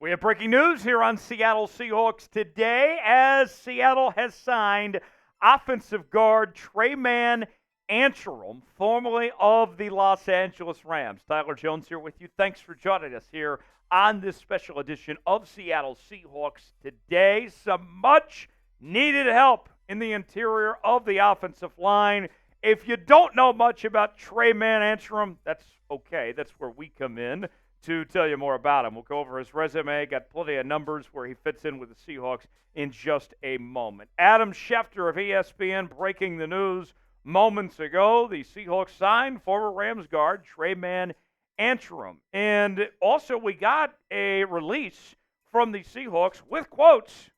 We have breaking news here on Seattle Seahawks Today as Seattle has signed offensive guard Tremayne Anchrum, formerly of the Los Angeles Rams. Tyler Jones here with you. Thanks for joining us here on this special edition of Seattle Seahawks Today. Some much needed help in the interior of the offensive line. If you don't know much about Tremayne Anchrum, that's okay. That's where we come in to tell you more about him. We'll go over his resume, got plenty of numbers where he fits in with the Seahawks in just a moment. Adam Schefter of ESPN breaking the news moments ago. The Seahawks signed former Rams guard Tremayne Anchrum. And also we got a release from the Seahawks with quotes.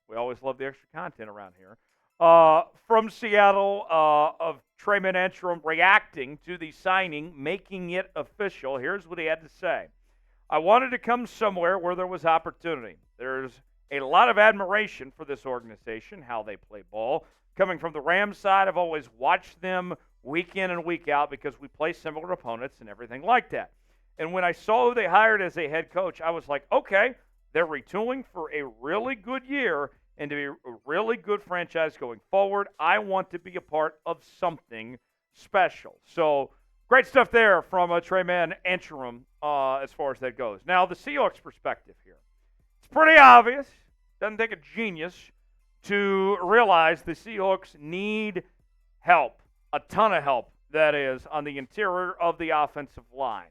We always love the extra content around here. From Seattle of Tremayne Anchrum reacting to the signing, making it official. Here's what he had to say. I wanted to come somewhere where there was opportunity. There's a lot of admiration for this organization, how they play ball. Coming from the Rams side, I've always watched them week in and week out because we play similar opponents and everything like that. And when I saw who they hired as a head coach, I was like, okay, they're retooling for a really good year and to be a really good franchise going forward. I want to be a part of something special. So great stuff there from Tremayne Anchrum as far as that goes. Now, the Seahawks perspective here. It's pretty obvious. Doesn't take a genius to realize the Seahawks need help, a ton of help, that is, on the interior of the offensive line.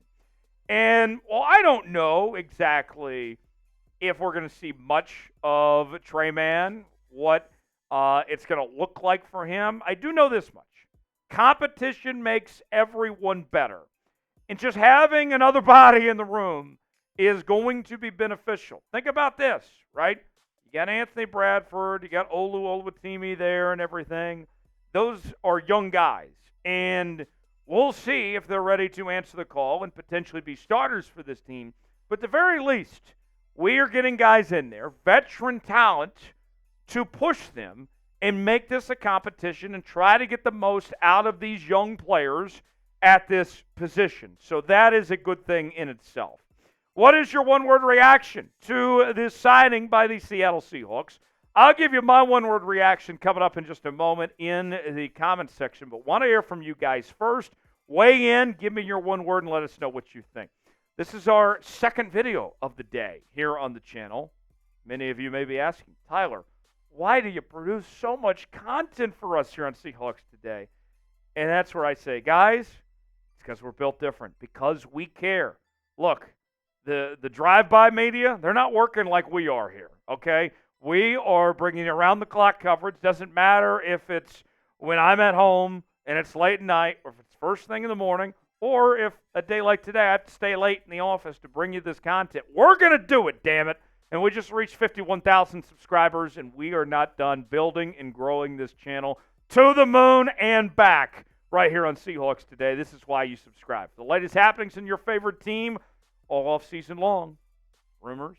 And, well, I don't know exactly if we're going to see much of Tremayne, what it's going to look like for him. I do know this much. Competition makes everyone better. And just having another body in the room is going to be beneficial. Think about this, right? You got Anthony Bradford, you got Olu Oluwatimi there and everything. Those are young guys. And we'll see if they're ready to answer the call and potentially be starters for this team. But at the very least, we are getting guys in there, veteran talent, to push them and make this a competition and try to get the most out of these young players at this position. So that is a good thing in itself. What is your one-word reaction to this signing by the Seattle Seahawks? I'll give you my one-word reaction coming up in just a moment in the comments section, but want to hear from you guys first. Weigh in, give me your one word, and let us know what you think. This is our second video of the day here on the channel. Many of you may be asking, Tyler, why do you produce so much content for us here on Seahawks Today? And that's where I say, guys, it's because we're built different, because we care. Look, the drive-by media, they're not working like we are here, okay? We are bringing around-the-clock coverage. Doesn't matter if it's when I'm at home and it's late at night or if it's first thing in the morning, or if a day like today I have to stay late in the office to bring you this content. We're going to do it, damn it. And we just reached 51,000 subscribers, and we are not done building and growing this channel to the moon and back right here on Seahawks Today. This is why you subscribe. The latest happenings in your favorite team all off-season long. Rumors,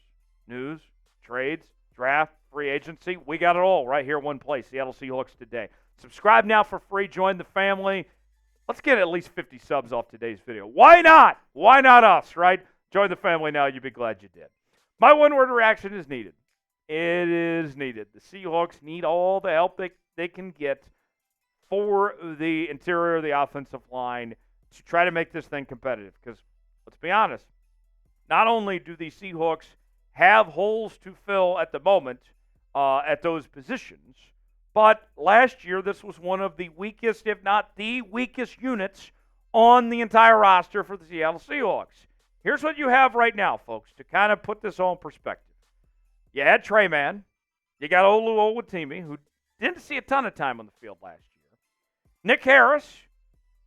news, trades, draft, free agency. We got it all right here in one place, Seattle Seahawks Today. Subscribe now for free. Join the family. Let's get at least 50 subs off today's video. Why not? Why not us, right? Join the family now. You'll be glad you did. My one-word reaction is needed. It is needed. The Seahawks need all the help they can get for the interior of the offensive line to try to make this thing competitive. Because, let's be honest, not only do the Seahawks have holes to fill at the moment at those positions, but last year, this was one of the weakest, if not the weakest units on the entire roster for the Seattle Seahawks. Here's what you have right now, folks, to kind of put this all in perspective. You had Tremayne. You got Olu Oluwatimi, who didn't see a ton of time on the field last year. Nick Harris,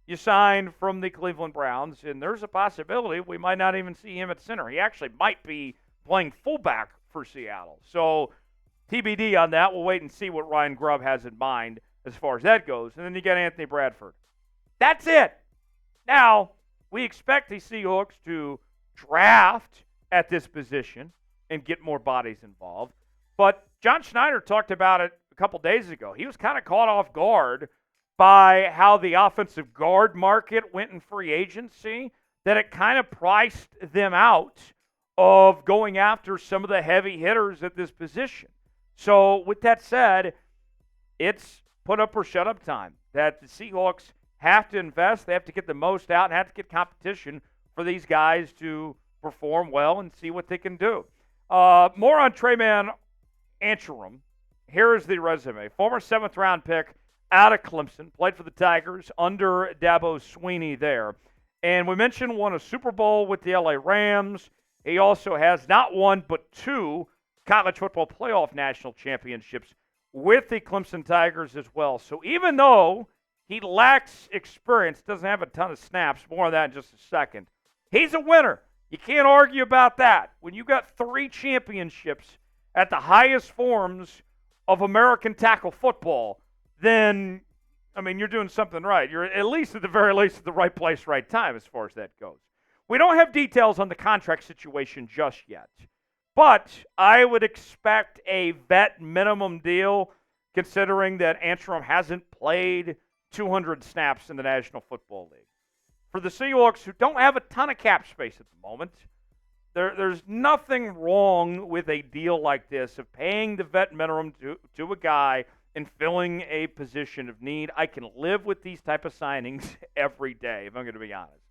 you signed from the Cleveland Browns, and there's a possibility we might not even see him at center. He actually might be playing fullback for Seattle. So TBD on that. We'll wait and see what Ryan Grubb has in mind as far as that goes. And then you got Anthony Bradford. That's it. Now, we expect the Seahawks to draft at this position and get more bodies involved. But John Schneider talked about it a couple days ago. He was kind of caught off guard by how the offensive guard market went in free agency, that it kind of priced them out of going after some of the heavy hitters at this position. So with that said, it's put up or shut up time that the Seahawks have to invest. They have to get the most out and have to get competition for these guys to perform well and see what they can do. More on Tremayne Anchrum. Here is the resume. Former 7th-round pick out of Clemson. Played for the Tigers under Dabo Swinney there. And we mentioned won a Super Bowl with the LA Rams. He also has not one but 2 college football playoff national championships with the Clemson Tigers as well. So even though he lacks experience, doesn't have a ton of snaps, more on that in just a second, he's a winner. You can't argue about that. When you got 3 championships at the highest forms of American tackle football, then, I mean, you're doing something right. You're at least, at the very least, at the right place, right time as far as that goes. We don't have details on the contract situation just yet, but I would expect a vet minimum deal considering that Anchrum hasn't played 200 snaps in the National Football League. For the Seahawks, who don't have a ton of cap space at the moment, there's nothing wrong with a deal like this of paying the vet minimum to a guy and filling a position of need. I can live with these type of signings every day, if I'm going to be honest.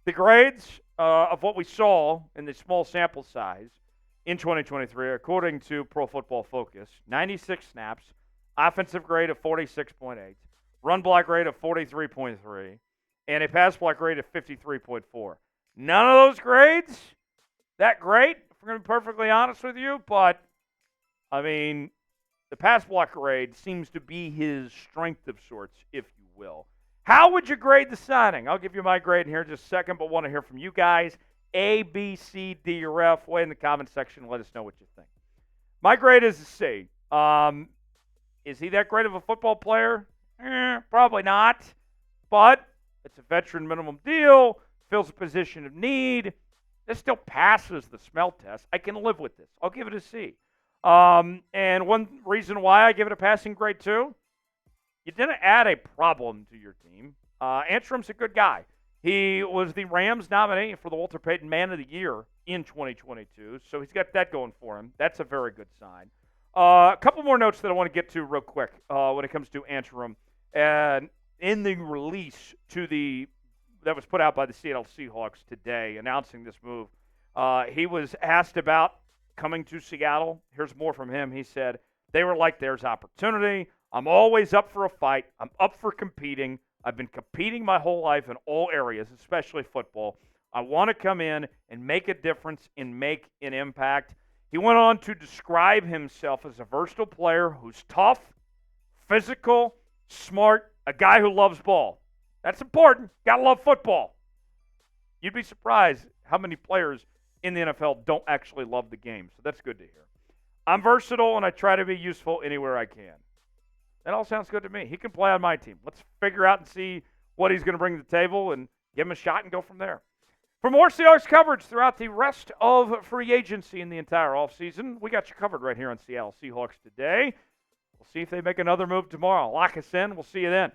The grades of what we saw in the small sample size in 2023, according to Pro Football Focus, 96 snaps, offensive grade of 46.8, run block grade of 43.3, and a pass block grade of 53.4. None of those grades that great, if we're going to be perfectly honest with you, but, I mean, the pass block grade seems to be his strength of sorts, if you will. How would you grade the signing? I'll give you my grade in here in just a second, but want to hear from you guys. A, B, C, D, or F. Way in the comment section. Let us know what you think. My grade is a C. Is he that great of a football player? Probably not. But it's a veteran minimum deal. Fills a position of need. This still passes the smell test. I can live with this. I'll give it a C. And one reason why I give it a passing grade too, you didn't add a problem to your team. Anchrum's a good guy. He was the Rams nominee for the Walter Payton Man of the Year in 2022, so he's got that going for him. That's a very good sign. A couple more notes that I want to get to real quick when it comes to Anchrum. And in the release that was put out by the Seattle Seahawks today announcing this move, he was asked about coming to Seattle. Here's more from him. He said, they were like, there's opportunity. I'm always up for a fight. I'm up for competing. I've been competing my whole life in all areas, especially football. I want to come in and make a difference and make an impact. He went on to describe himself as a versatile player who's tough, physical, smart, a guy who loves ball. That's important. Got to love football. You'd be surprised how many players in the NFL don't actually love the game, so that's good to hear. I'm versatile, and I try to be useful anywhere I can. That all sounds good to me. He can play on my team. Let's figure out and see what he's going to bring to the table and give him a shot and go from there. For more Seahawks coverage throughout the rest of free agency in the entire offseason, we got you covered right here on Seattle Seahawks Today. We'll see if they make another move tomorrow. Lock us in. We'll see you then.